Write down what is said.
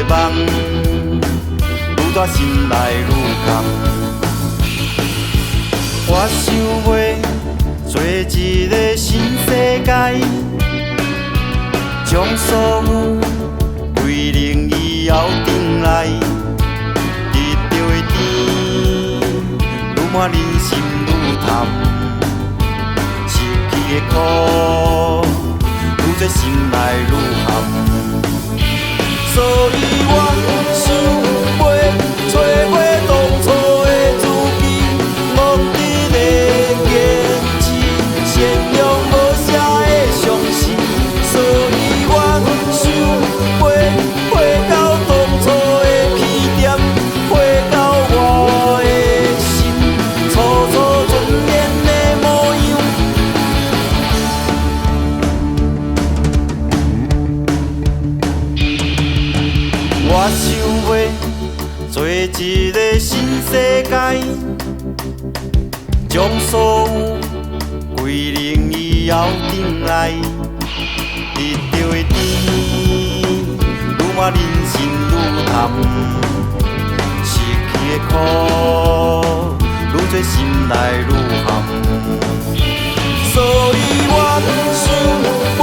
梦，愈大心内愈空。我想要做一个新世界，将所有归零以后重来，得到的甜，愈满人心愈淡，失去的苦，愈做心内愈寒。所以我想要找回当初的自己，忘记的坚持，善良无邪的相信。所以我想要回到当初的起点，回到我的心，初初纯恋的模样。我想要做一个新世界，将所有归零以后重来，得到的甜，愈满人心愈淡，失去的苦，愈做心内愈寒。所以我想要